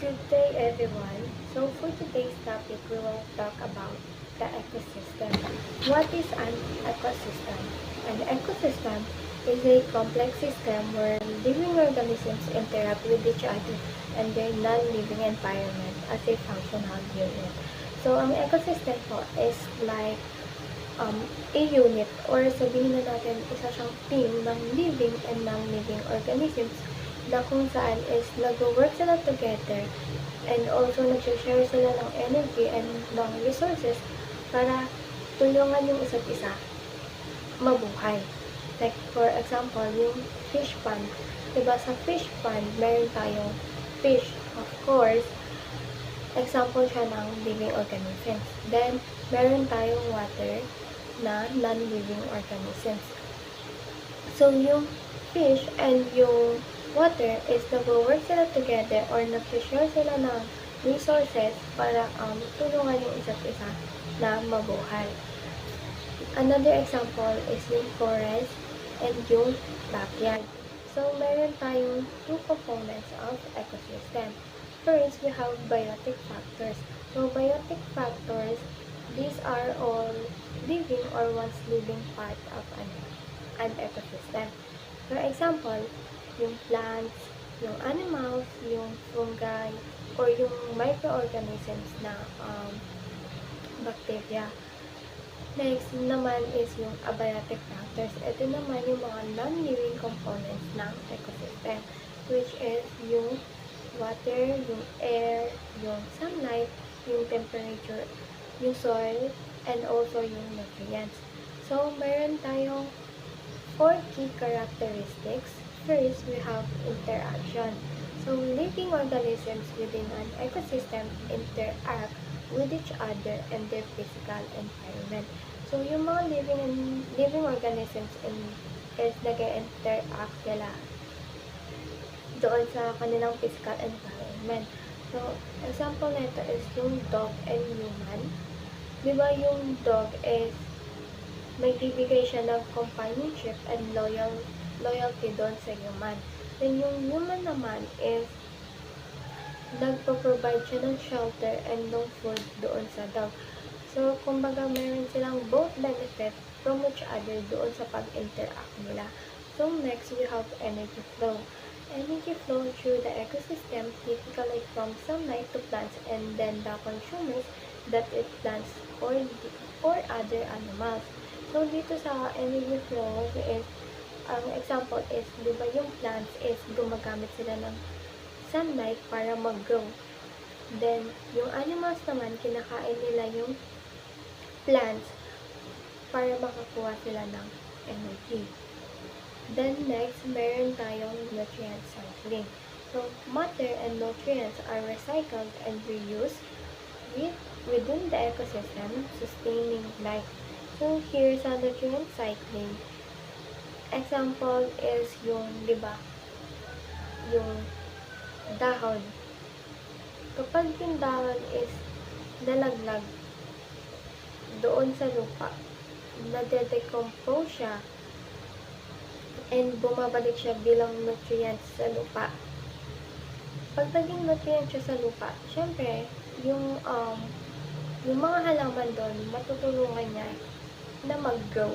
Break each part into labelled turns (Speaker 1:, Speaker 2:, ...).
Speaker 1: Good day, everyone. So, for today's topic, we will talk about the ecosystem. What is an ecosystem? An ecosystem is a complex system where living organisms interact with each other and their non-living environment as a functional unit. So, ang ecosystem po is like a unit or sabihin na natin isa siyang team ng living and non-living organisms na kung saan is nag-work sila together and also nag-share sila ng energy and ng resources para tulungan yung isa't isa mabuhay. Like, for example, yung fish pond. Diba sa fish pond, meron tayong fish, of course, example siya ng living organisms. Then, meron tayong water na non-living organisms. So, yung fish and yung water is nag-work sila together or nag-share sila ng resources para tulungan yung isa't isa na mabuhay. Another example is yung forest and yung backyard. So, meron tayong two components of ecosystem. First, we have biotic factors. So, biotic factors, these are all living or once living part of an ecosystem. For example, yung plants, yung animals, yung fungi, or yung microorganisms na bacteria. Next naman is yung abiotic factors. Ito naman yung mga non-living components ng ecosystem, which is yung water, yung air, yung sunlight, yung temperature, yung soil, and also yung nutrients. So, meron tayong 4 key characteristics. First, we have interaction. So, living organisms within an ecosystem interact with each other and their physical environment. So, yung mga living organisms is nag-interact sila doon sa kanilang physical environment. So, example nito is yung dog and human. Diba yung dog is may bibigay siya ng companionship and loyalty doon sa human. Then yung human naman is nagpo-provide siya ng shelter and ng food doon sa dog. So, kumbaga meron silang both benefit from each other doon sa pag-interact nila. So, next we have energy flow. Energy flow through the ecosystem typically from sunlight to plants and then the consumers that eat plants or other animals. So, dito sa energy flow is ang example is, di ba yung plants is gumagamit sila ng sunlight para mag-grow. Then, yung animals naman, kinakain nila yung plants para makakuha sila ng energy. Then, next, meron tayong nutrient cycling. So, matter and nutrients are recycled and reused within the ecosystem, sustaining life. So, here sa nutrient cycling, example is yung, di ba, yung dahon. Kapag yung dahon is nalaglag doon sa lupa, nade-decompose siya and bumabalik siya bilang nutrients sa lupa. Pag naging nutrients siya sa lupa, syempre, yung mga halaman doon, matutulungan niya na mag-grow.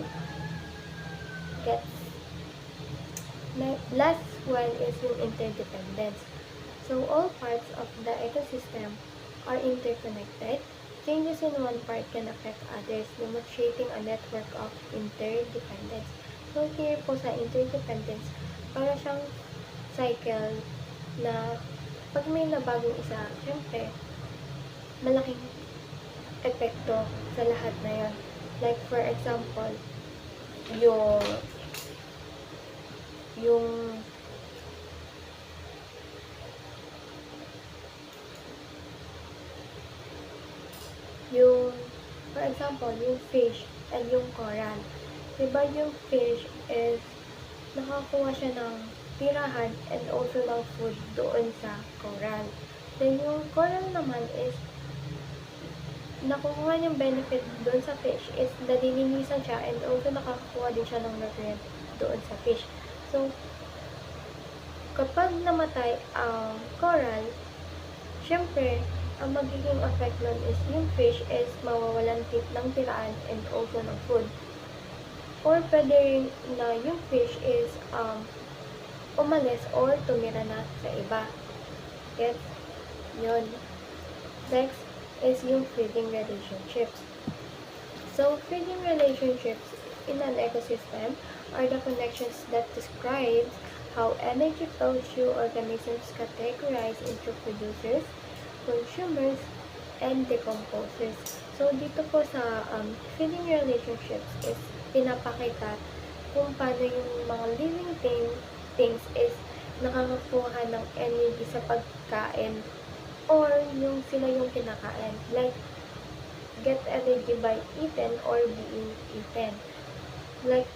Speaker 1: Gets? Last one is yung interdependence. So, all parts of the ecosystem are interconnected. Changes in one part can affect others, demonstrating a network of interdependence. So, here po sa interdependence, para siyang cycle na pag may nabagong isa, syempre, malaking epekto sa lahat na yun. Like, for example, yung for example, yung fish and yung coral. Diba yung fish is nakakuha siya ng tirahan and also ng food doon sa coral. Then yung coral naman is nakukuha niyang benefit doon sa fish is nalilinisan siya and also nakakakuha din siya ng nutrient doon sa fish. So, kapag namatay ang coral, Siyempre, ang magiging effect nun is yung fish is mawawalan ng tiraan and also ng food. Or pwede rin na yung fish is umalis or tumira na sa iba. Yes, yun. Next is yung feeding relationships. So, feeding relationships in an ecosystem are the connections that describe how energy flows through organisms categorized into producers, consumers, and decomposers. So, dito po sa feeding relationships is pinapakita kung paano yung mga living things is nakakakuha ng energy sa pagkain or yung sila yung kinakain. Like, get energy by eaten or being eaten. Like,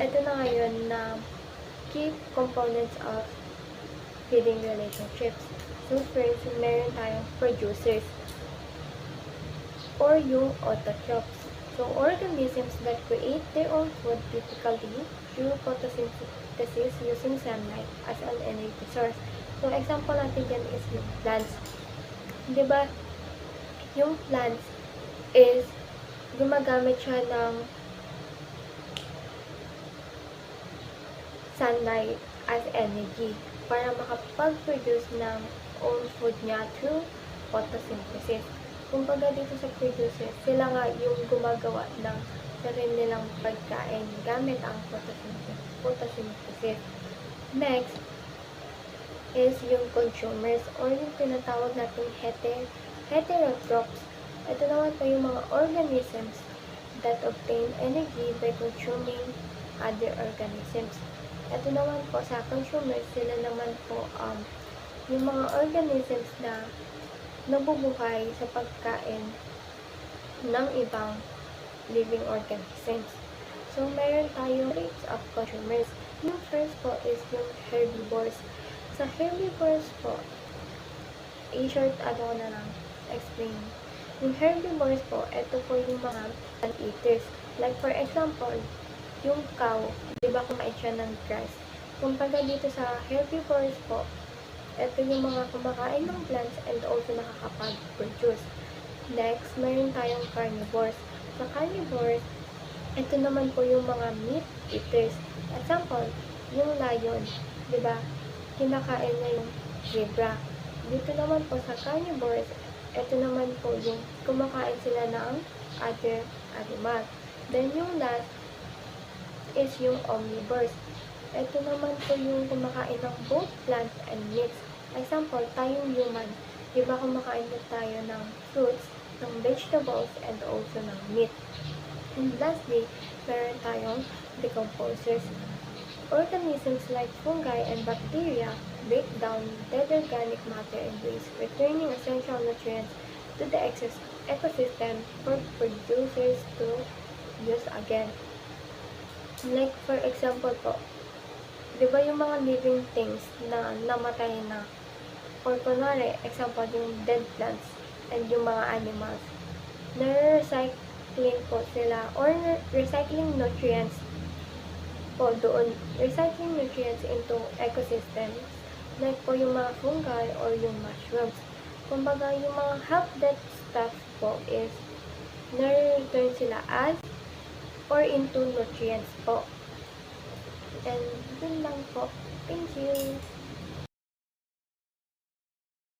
Speaker 1: ito na ngayon na key components of feeding relationships. So, first, meron tayong producers or yung autotrophs. So, organisms that create their own food typically through photosynthesis using sunlight as an energy source. So, example natin dyan is yung plants. Diba, yung plants is gumagamit siya ng sunlight as energy para makapag-produce ng own food niya through photosynthesis. Kumbaga dito sa producers, sila nga yung gumagawa ng sarili nilang pagkain gamit ang photosynthesis. Next is yung consumers or yung tinatawag nating heterotrophs. Ito naman po yung mga organisms that obtain energy by consuming other organisms. Ito naman po sa consumers, sila naman po yung mga organisms na nabubuhay sa pagkain ng ibang living organisms. So, meron tayong rates of consumers. Yung first po is yung herbivores. Sa herbivores po, i-short ko na lang explain. Yung herbivores po, ito po yung mga plant eaters. Like for example, yung cow, di ba kumain siya ng grass? Kumbaga dito sa herbivores po, ito yung mga kumakain ng plants and also nakakapag-produce. Next, meron tayong carnivores. Sa carnivores, ito naman po yung mga meat eaters. Example, yung lion, di ba? Kinakain niya yung zebra. Dito naman po sa carnivores, ito naman po yung kumakain sila ng other animal. Then yung last is yung omnivores. Ito naman po yung kumakain ng both plants and meats. Example, tayong human. Diba kumakain na tayo ng fruits, ng vegetables, and also ng meat. And lastly, meron tayong decomposers. Organisms like fungi and bacteria break down dead organic matter in waste, returning essential nutrients to the ecosystem for producers to use again. Like for example po, di ba yung mga living things na namatay na, or kunwari, example, yung dead plants and yung mga animals, na-recycling po sila, or recycling nutrients po doon, recycling nutrients into ecosystems, like po yung mga fungi or yung mushrooms. Kumbaga, yung mga half-dead stuff po is na-return sila as or into nutrients po. And yun lang po. Thank you!